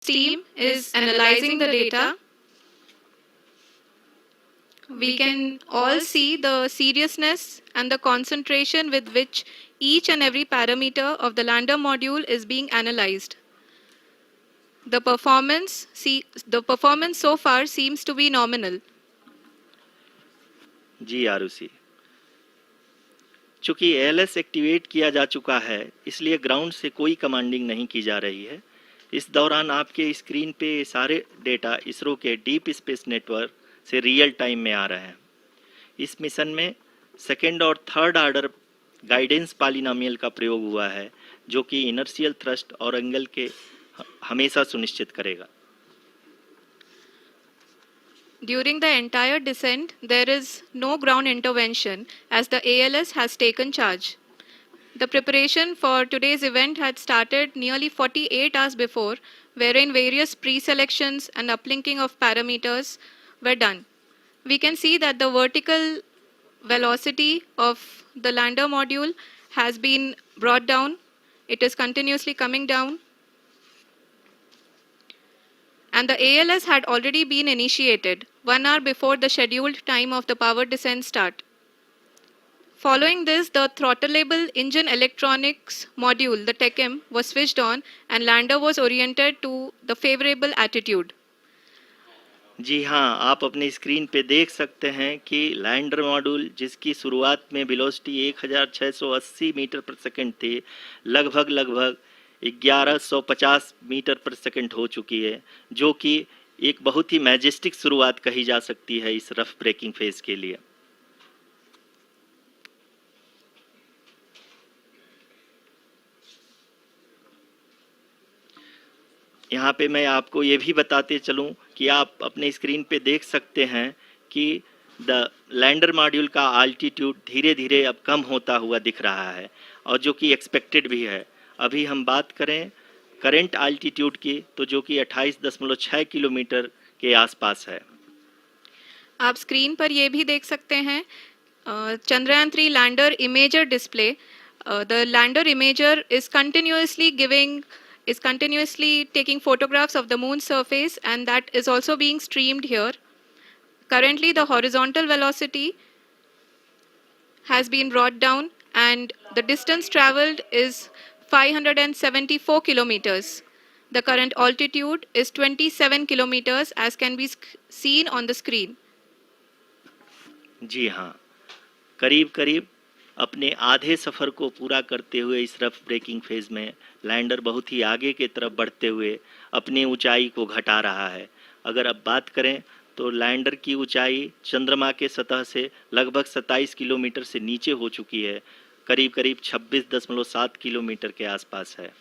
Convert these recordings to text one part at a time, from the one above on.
team is analyzing the data, we can all see the seriousness and the concentration with which each and every parameter of the lander module is being analyzed. The performance so far seems to be nominal. जी आरुषि, चूंकि ALS activate किया जा चुका है, इसलिए ground से कोई commanding नहीं की जा रही है। इस दौरान आपके स्क्रीन पे सारे डेटा इसरो के डीप स्पेस नेटवर्क से रियल टाइम में आ रहे हैं। इस मिशन में सेकेंड और थर्ड ऑर्डर गाइडेंस पॉलिनोमियल का प्रयोग हुआ है, जो कि इनर्शियल थ्रस्ट और एंगल के हमेशा सुनिश्चित करेगा। During the entire descent, there is no ground intervention as the ALS has taken charge. The preparation for today's event had started nearly 48 hours before, wherein various pre-selections and uplinking of parameters were done. We can see that the vertical velocity of the lander module has been brought down. It is continuously coming down. And the ALS had already been initiated 1 hour before the scheduled time of the power descent start. Following this, the throttleable engine electronics module, the TECM, was switched on and lander was oriented to the favorable attitude. जी हाँ, आप अपने screen पे देख सकते हैं कि lander module जिसकी शुरुआत में वेलोसिटी 1680 मीटर पर सेकंड थी, लगभग 1150 मीटर पर सेकंड हो चुकी है, जो कि एक बहुत ही मैजेस्टिक शुरुआत कही जा सकती है इस रफ ब्रेकिंग फेज के लिए। यहाँ पे मैं आपको ये भी बताते चलूँ कि आप अपने स्क्रीन पे देख सकते हैं कि द लैंडर मॉड्यूल का आल्टीट्यूड धीरे धीरे अब कम होता हुआ दिख रहा है, और जो कि एक्सपेक्टेड भी है। अभी हम बात करें करंट आल्टीट्यूड की, तो जो कि 28.6 किलोमीटर के आसपास है। आप स्क्रीन पर ये भी देख सकते हैं Chandrayaan 3 lander imager display. The lander imager is continuously taking photographs of the moon's surface, and that is also being streamed here. Currently, the horizontal velocity has been brought down and the distance traveled is 574 kilometers. The current altitude is 27 kilometers as can be seen on the screen. जी हाँ, करीब करीब अपने आधे सफ़र को पूरा करते हुए इस रफ ब्रेकिंग फेज में लैंडर बहुत ही आगे की तरफ बढ़ते हुए अपनी ऊंचाई को घटा रहा है। अगर अब बात करें तो लैंडर की ऊंचाई चंद्रमा के सतह से लगभग 27 किलोमीटर से नीचे हो चुकी है, करीब करीब 26.7 किलोमीटर के आसपास है।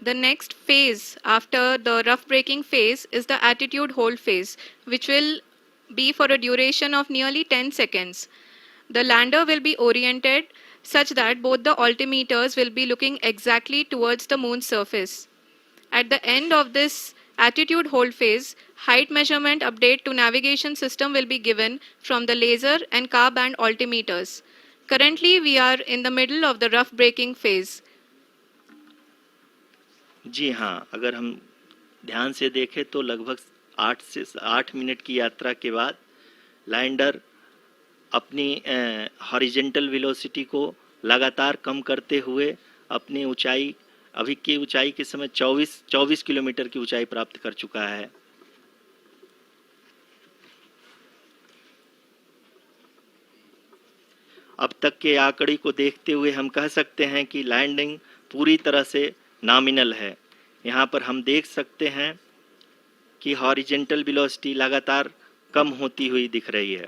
The next phase after the rough braking phase is the attitude hold phase, which will be for a duration of nearly 10 seconds. The lander will be oriented such that both the altimeters will be looking exactly towards the moon's surface. At the end of this attitude hold phase, height measurement update to navigation system will be given from the laser and car band altimeters. Currently, we are in the middle of the rough braking phase. जी हाँ, अगर हम ध्यान से देखें तो लगभग 8 minute की यात्रा के बाद लैंडर अपनी हॉरिजेंटल वेलोसिटी को लगातार कम करते हुए अपनी ऊंचाई, अभी की ऊंचाई के समय 24 किलोमीटर की ऊंचाई प्राप्त कर चुका है। अब तक के आंकड़े को देखते हुए हम कह सकते हैं कि लैंडिंग पूरी तरह से नॉमिनल है। यहाँ पर हम देख सकते हैं कि हॉरिजेंटल वेलोसिटी लगातार कम होती हुई दिख रही है।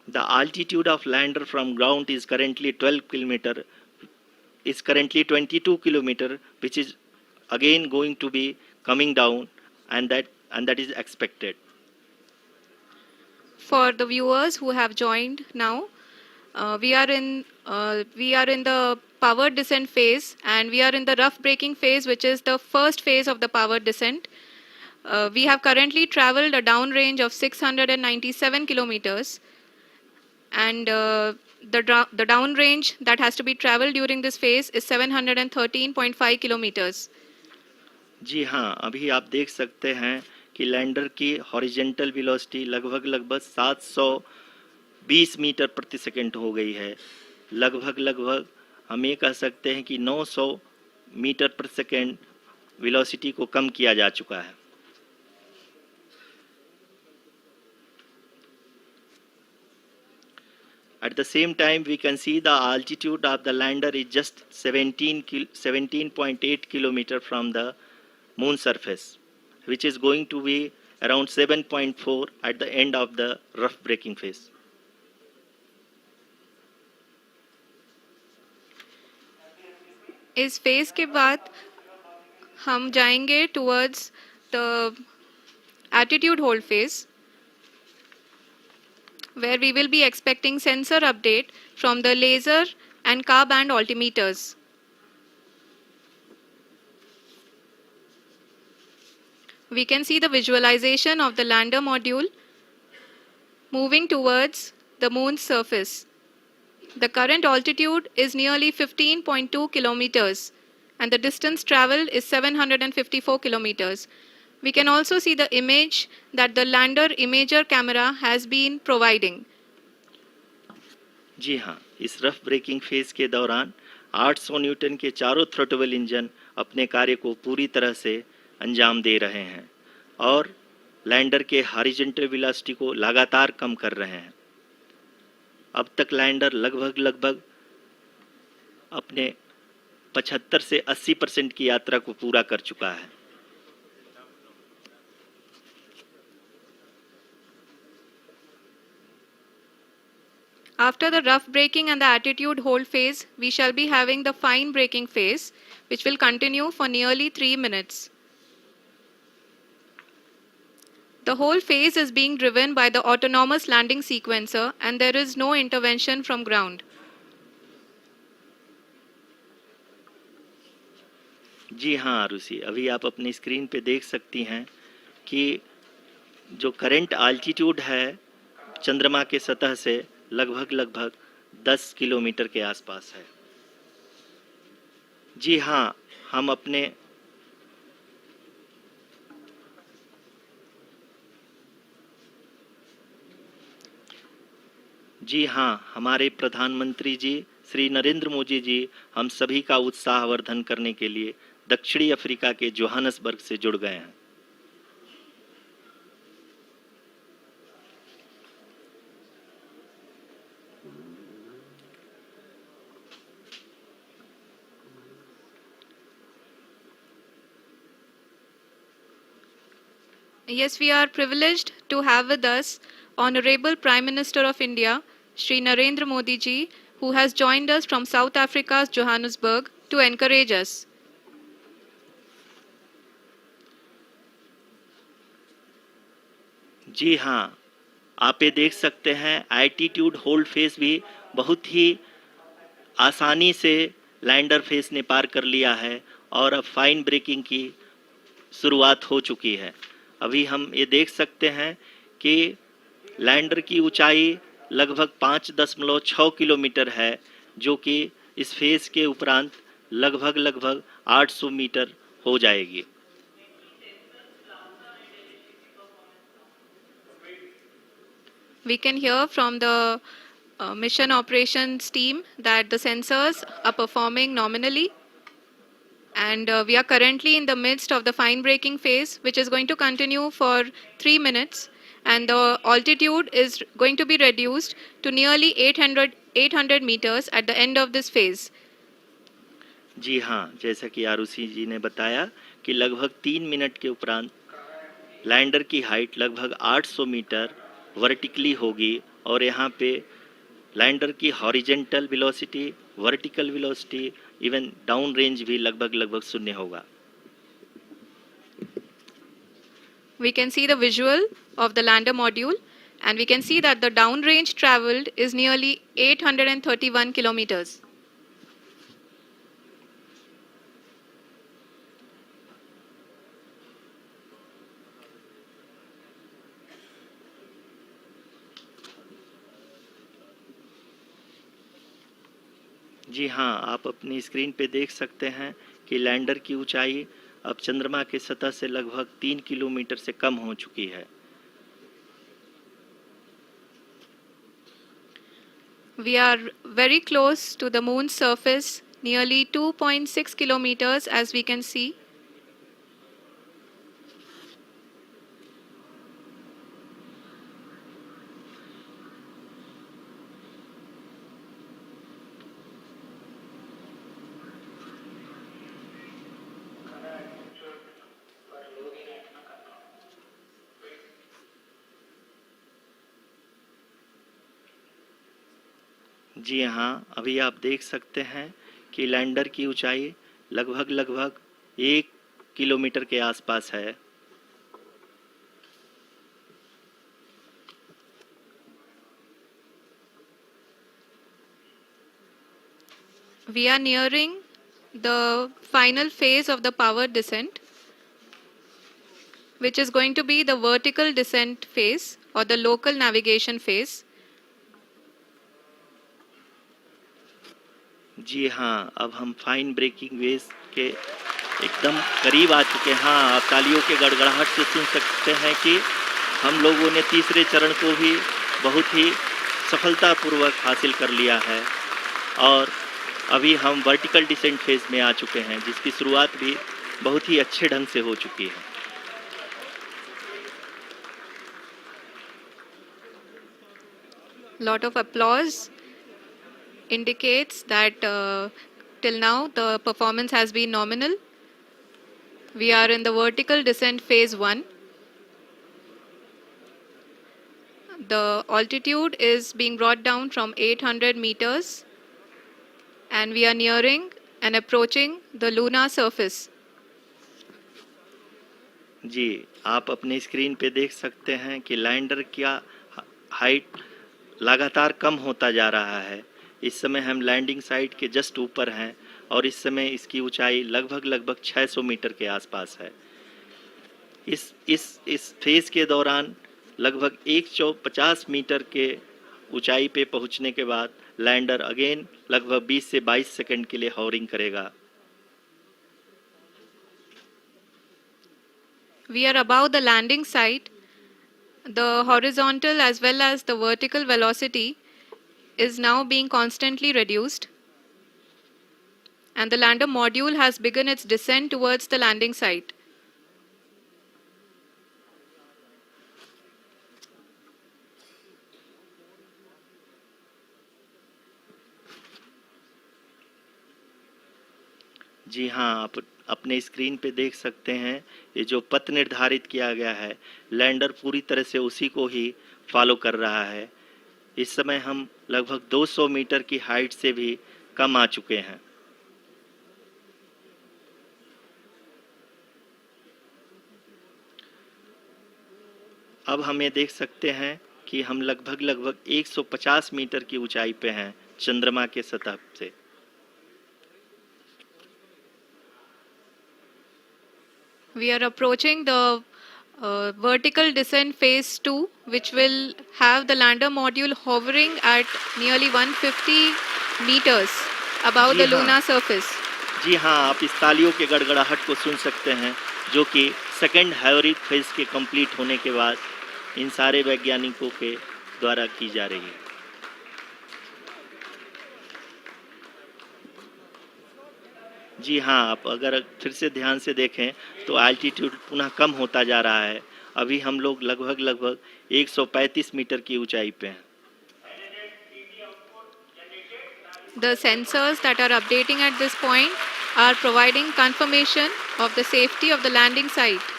The altitude of lander from ground is currently 22 kilometer, which is again going to be coming down, and that is expected. For the viewers who have joined now, we are in the power descent phase, and we are in the rough braking phase, which is the first phase of the power descent. We have currently traveled a downrange of 697 kilometers, and the downrange that has to be traveled during this phase is 713.5 kilometers. जी हाँ, अभी आप देख सकते हैं कि lander की horizontal velocity लगभग 720 metre प्रति सेकंड हो गई है। लगभग हम ये कह सकते हैं कि 900 मीटर प्रति सेकंड वेलोसिटी को कम किया जा चुका है। At the same time, we can see the altitude of the lander is just 17.8 kilometer from the moon surface, which is going to be around 7.4 at the end of the rough braking phase. इस phase के बाद हम जाएंगे towards the attitude hold phase, where we will be expecting sensor update from the laser and car band altimeters. We can see the visualization of the lander module moving towards the moon's surface. The current altitude is nearly 15.2 kilometers and the distance traveled is 754 kilometers. We can also see the image that the lander imager camera has been providing. जी हाँ, इस rough breaking phase के दौरान 800 Newton के चारों throttle engine अपने कार्य को पूरी तरह से अंजाम दे रहे हैं और लैंडर के हॉरिजॉन्टल वेलोसिटी को लगातार कम कर रहे हैं। अब तक लैंडर लगभग अपने 75 से 80% की यात्रा को पूरा कर चुका है। After the rough braking and the attitude hold phase, we shall be having the fine braking phase, which will continue for nearly 3 minutes. The whole phase is being driven by the autonomous landing sequencer and there is no intervention from ground. जी हाँ आरुषि, अभी आप अपनी screen पे देख सकती हैं कि जो करंट आल्टीट्यूड है चंद्रमा के सतह से लगभग 10 किलोमीटर के आसपास है। जी हाँ, हमारे प्रधानमंत्री जी श्री नरेंद्र मोदी जी हम सभी का उत्साहवर्धन करने के लिए दक्षिणी अफ्रीका के जोहानसबर्ग से जुड़ गए हैं। Yes, we are privileged to have with us Honorable Prime Minister of India, Shri Narendra Modi ji, who has joined us from South Africa's Johannesburg to encourage us. जी हाँ, आप ये देख सकते हैं एटीट्यूड होल्ड फेस भी बहुत ही आसानी से लैंडर फेस ने पार कर लिया है और अब फाइन ब्रेकिंग की शुरुआत हो चुकी है। अभी हम ये देख सकते हैं कि लैंडर की ऊंचाई लगभग 5.6 किलोमीटर है, जो कि इस फेज के उपरांत लगभग 800 मीटर हो जाएगी। We can hear from the mission operations team that the sensors are performing nominally. And we are currently in the midst of the fine braking phase, which is going to continue for 3 minutes. And the altitude is going to be reduced to nearly 800 meters at the end of this phase. जी हाँ, जैसा कि आरुषि जी ने बताया कि लगभग 3 minute के उपरांत lander की हाइट लगभग 800 मीटर वर्टिकली होगी और यहाँ पे लैंडर की horizontal velocity, vertical velocity, even down range भी लगभग शून्य होगा। We can see the visual of the lander module and we can see that the down range traveled is nearly 831 kilometers. जी हाँ, आप अपनी स्क्रीन पे देख सकते हैं कि लैंडर की ऊंचाई अब चंद्रमा के सतह से लगभग 3 किलोमीटर से कम हो चुकी है। We are very close to the moon's surface, nearly 2.6 kilometers, as we can see. जी हाँ, अभी आप देख सकते हैं कि लैंडर की ऊंचाई लगभग 1 किलोमीटर के आसपास है। We are nearing the final phase of the power descent, which is going to be the vertical descent phase or the local navigation phase. जी हाँ, अब हम फाइन ब्रेकिंग वेव्स के एकदम करीब आ चुके हैं। हाँ, आप तालियों के गड़गड़ाहट से सुन सकते हैं कि हम लोगों ने तीसरे चरण को भी बहुत ही सफलतापूर्वक हासिल कर लिया है और अभी हम वर्टिकल डिसेंट फेज में आ चुके हैं, जिसकी शुरुआत भी बहुत ही अच्छे ढंग से हो चुकी है। Lot of applause indicates that till now the performance has been nominal. We are in the vertical descent phase 1. The altitude is being brought down from 800 meters and we are nearing and approaching the lunar surface. जी, आप अपने screen पे देख सकते हैं कि lander का height लगातार कम होता जा रहा है। इस समय हम लैंडिंग साइट के जस्ट ऊपर हैं और इस समय इसकी ऊंचाई लगभग 600 मीटर के आसपास है। इस फेज के दौरान लगभग 150 मीटर के ऊंचाई पे पहुंचने के बाद लैंडर अगेन लगभग 20 से 22 सेकंड के लिए हॉवरिंग करेगा। We are above the landing site. The horizontal as well as the vertical velocity is now being constantly reduced. And the lander module has begun its descent towards the landing site. जी हाँ, आप अपने screen पे देख सकते हैं ये जो पथ निर्धारित किया गया है, लैंडर पूरी तरह से उसी को ही फॉलो कर रहा है। इस समय हम लगभग 200 मीटर की हाइट से भी कम आ चुके हैं। अब हम ये देख सकते हैं कि हम लगभग 150 मीटर की ऊंचाई पे हैं चंद्रमा के सतह से। We are approaching the vertical descent phase 2, which will have the lander module hovering at nearly 150 meters above the जी हाँ। lunar surface. जी हाँ, आप इस तालियों के गड़गड़ाहट को सुन सकते हैं, जो कि सेकेंड हाइवरिक फेज के कंप्लीट होने के बाद इन सारे वैज्ञानिकों के द्वारा की जा रही है। जी हाँ, आप अगर फिर से ध्यान से देखें तो एल्टीट्यूड पुनः कम होता जा रहा है। अभी हम लोग लगभग 135 मीटर की ऊंचाई पे हैं। The sensors that are updating at this point are providing confirmation of the safety of the landing site.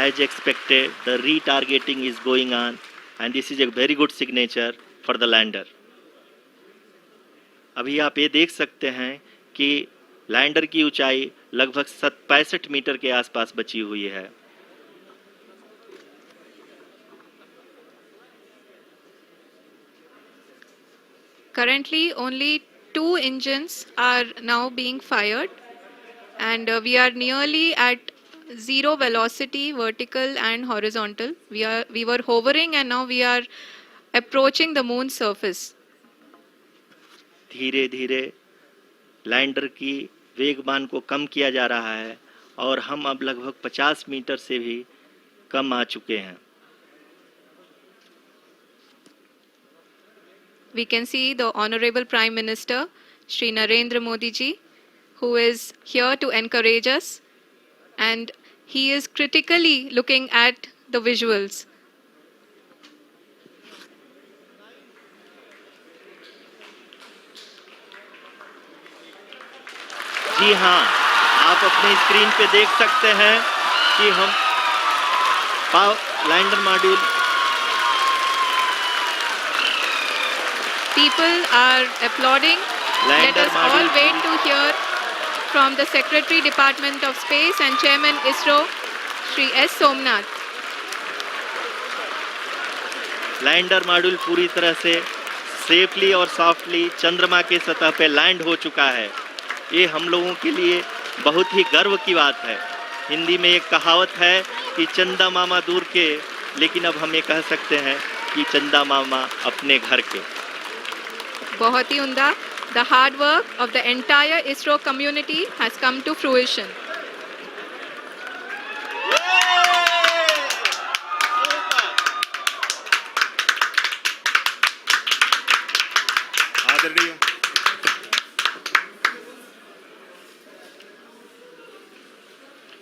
As expected, the retargeting is going on and this is a very good signature for the lander. अभी आप ये देख सकते हैं कि lander की ऊंचाई लगभग 65 मीटर के आसपास बची हुई है। Currently, only 2 engines are now being fired, and we are nearly at zero velocity, vertical and horizontal. We were hovering, and now we are approaching the moon's surface. धीरे धीरे लैंडर की वेगमान को कम किया जा रहा है और हम अब लगभग 50 मीटर से भी कम आ चुके हैं। We can see the Honorable Prime Minister, Shri Narendra Modi ji, who is here to encourage us, and he is critically looking at the visuals. जी हाँ, आप अपने स्क्रीन पे देख सकते हैं कि हम lander module People are applauding. Let lander us all module wait to hear from the Secretary Department of Space and Chairman ISRO, Shri S. Somnath. Lander module पूरी तरह से सेफली और सॉफ्टली चंद्रमा के सतह पे लैंड हो चुका है। ये हम लोगों के लिए बहुत ही गर्व की बात है। हिंदी में एक कहावत है कि चंदा मामा दूर के, लेकिन अब हम ये कह सकते हैं कि चंदा मामा अपने घर के। बहुत ही उम्दा. The hard work of the entire ISRO community has come to fruition.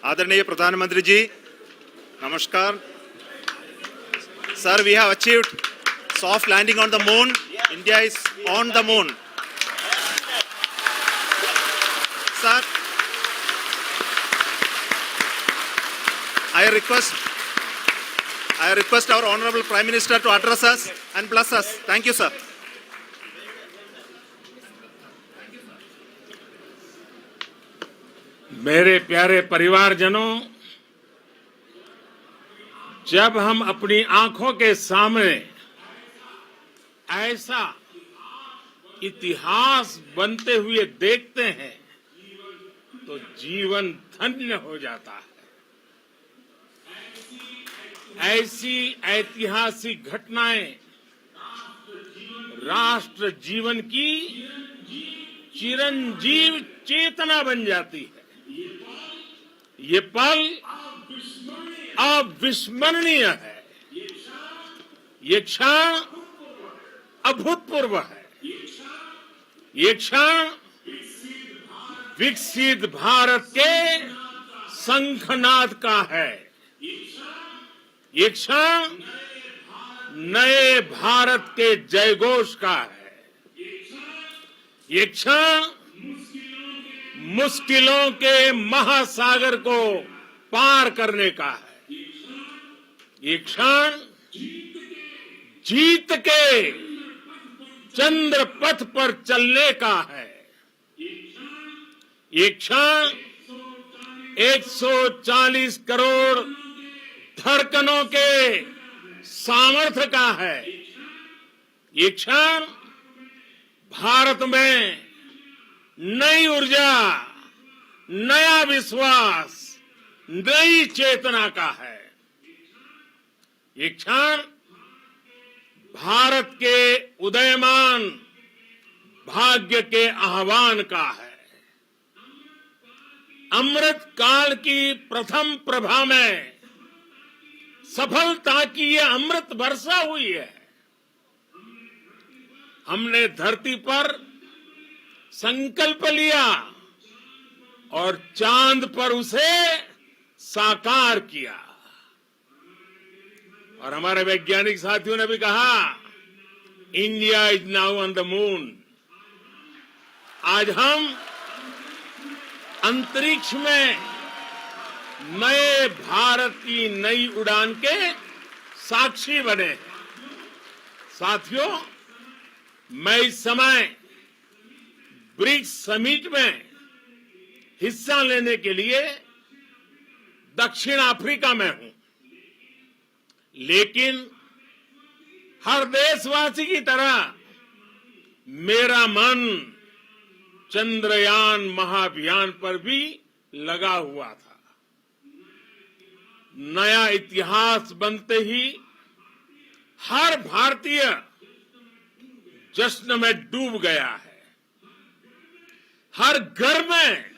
आदरणीय प्रधानमंत्री जी, नमस्कार। Sir, we have achieved soft landing on the moon. India is on the moon. Sir, I request our Honorable Prime Minister to address us and bless us. Thank you, sir. मेरे प्यारे परिवारजनों, जब हम अपनी आंखों के सामने ऐसा इतिहास बनते हुए देखते हैं तो जीवन धन्य हो जाता है। ऐसी ऐतिहासिक घटनाएं राष्ट्र जीवन की चिरंजीव चेतना बन जाती है। ये पल अविस्मरणीय है। ये क्षण अभूतपूर्व है। ये क्षण विकसित भारत के शंखनाद का है। ये क्षण नए भारत के जयघोष का है। ये क्षण मुश्किलों के महासागर को पार करने का है। ये क्षण जीत के चंद्र पथ पर चलने का है। ये क्षण 140 करोड़ धड़कनों के सामर्थ्य का है। ये क्षण भारत में नई ऊर्जा, नया विश्वास, नई चेतना का है। ये क्षण भारत के उदयमान भाग्य के आह्वान का है। अमृत काल की प्रथम प्रभा में सफलता की ये अमृत वर्षा हुई है। हमने धरती पर संकल्प लिया और चांद पर उसे साकार किया। और हमारे वैज्ञानिक साथियों ने भी कहा, India is now on the moon. आज हम अंतरिक्ष में नए भारत की नई उड़ान के साक्षी बने हैं। साथियों, मैं इस समय ब्रिक्स समिट में हिस्सा लेने के लिए दक्षिण अफ्रीका में हूं, लेकिन हर देशवासी की तरह मेरा मन चंद्रयान महाअभियान पर भी लगा हुआ था। नया इतिहास बनते ही हर भारतीय जश्न में डूब गया है। हर घर में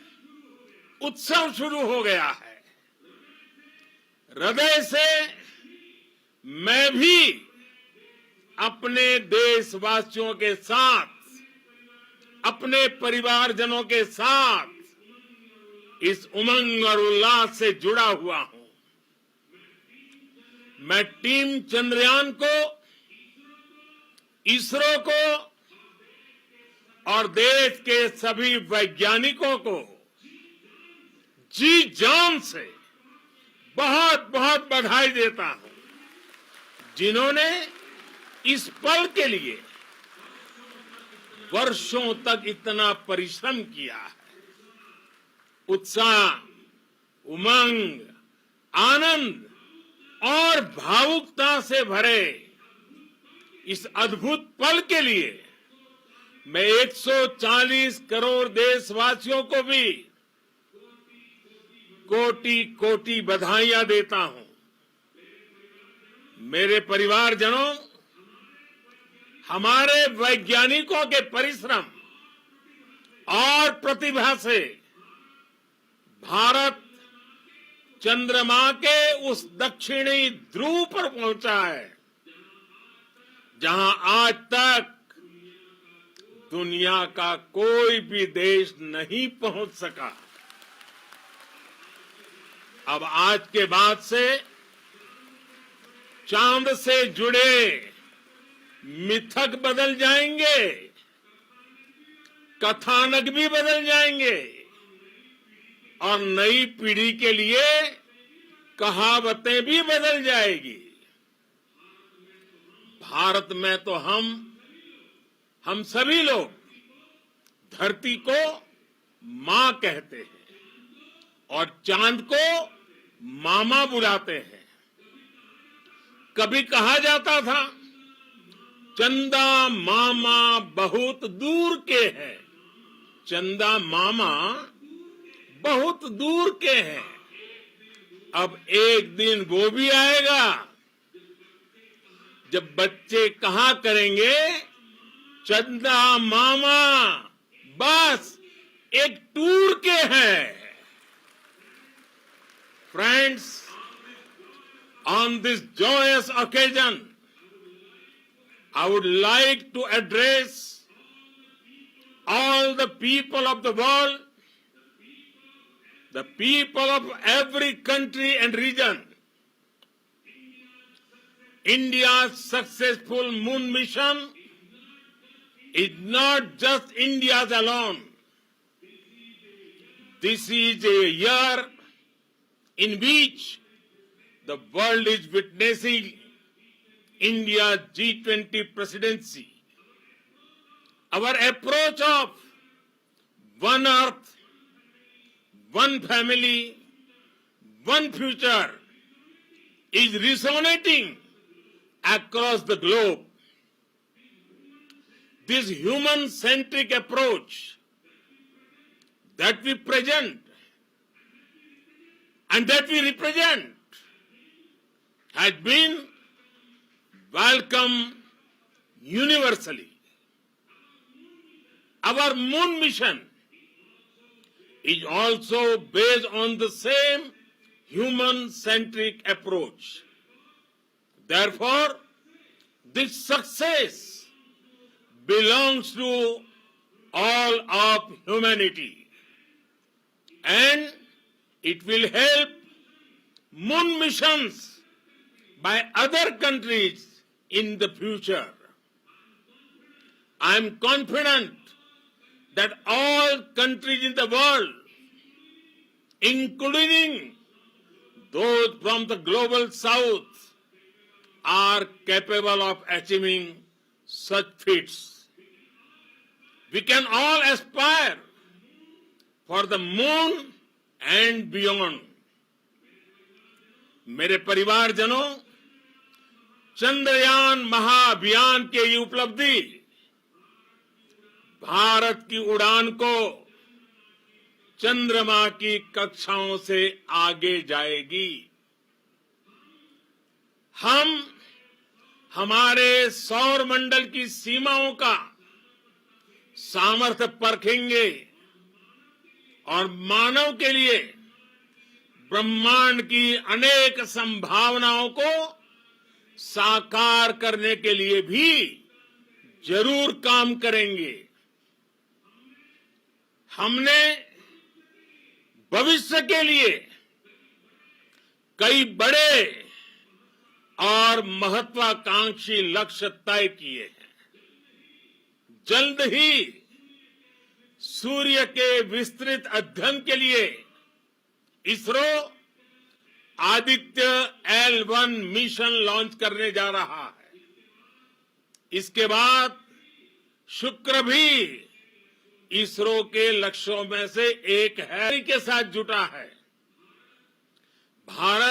उत्सव शुरू हो गया है। हृदय से मैं भी अपने देशवासियों के साथ, अपने परिवारजनों के साथ इस उमंग और उल्लास से जुड़ा हुआ हूं। मैं टीम चंद्रयान को, इसरो को और देश के सभी वैज्ञानिकों को जी जान से बहुत बहुत बधाई देता हूं, जिन्होंने इस पल के लिए वर्षों तक इतना परिश्रम किया है। उत्साह, उमंग, आनंद और भावुकता से भरे इस अद्भुत पल के लिए मैं 140 करोड़ देशवासियों को भी कोटि कोटि बधाइयां देता हूं। मेरे परिवारजनों, हमारे वैज्ञानिकों के परिश्रम और प्रतिभा से भारत चंद्रमा के उस दक्षिणी ध्रुव पर पहुंचा है, जहां आज तक दुनिया का कोई भी देश नहीं पहुंच सका। अब आज के बाद से चांद से जुड़े मिथक बदल जाएंगे, कथानक भी बदल जाएंगे और नई पीढ़ी के लिए कहावतें भी बदल जाएगी। भारत में तो हम सभी लोग धरती को मां कहते हैं और चांद को मामा बुलाते हैं। कभी कहा जाता था, चंदा मामा बहुत दूर के हैं। चंदा मामा बहुत दूर के हैं। अब एक दिन वो भी आएगा जब बच्चे कहा करेंगे, चंदा मामा बस एक टूर के हैं। Friends, on this joyous occasion, I would like to address all the people of the world, the people of every country and region. India's successful moon mission is not just India's alone. This is a year in which the world is witnessing India's G20 presidency. Our approach of one earth, one family, one future is resonating across the globe. This human-centric approach that we present and that we represent has been welcomed universally. Our moon mission is also based on the same human-centric approach. Therefore, this success belongs to all of humanity, and it will help moon missions by other countries in the future. I am confident that all countries in the world, including those from the global south, are capable of achieving such feats. We can all aspire for the moon and beyond. मेरे परिवारजनों, चंद्रयान महाअभियान की ये उपलब्धि भारत की उड़ान को चंद्रमा की कक्षाओं से आगे जाएगी। हम हमारे सौर मंडल की सीमाओं का सामर्थ्य परखेंगे और मानव के लिए ब्रह्मांड की अनेक संभावनाओं को साकार करने के लिए भी जरूर काम करेंगे। हमने भविष्य के लिए कई बड़े और महत्वाकांक्षी लक्ष्य तय किए हैं। जल्द ही सूर्य के विस्तृत अध्ययन के लिए ISRO Aditya L1 mission launch करने जा रहा है। इसके बाद शुक्र भी इसरो के लक्ष्यों में से एक है के साथ जुटा है। भारत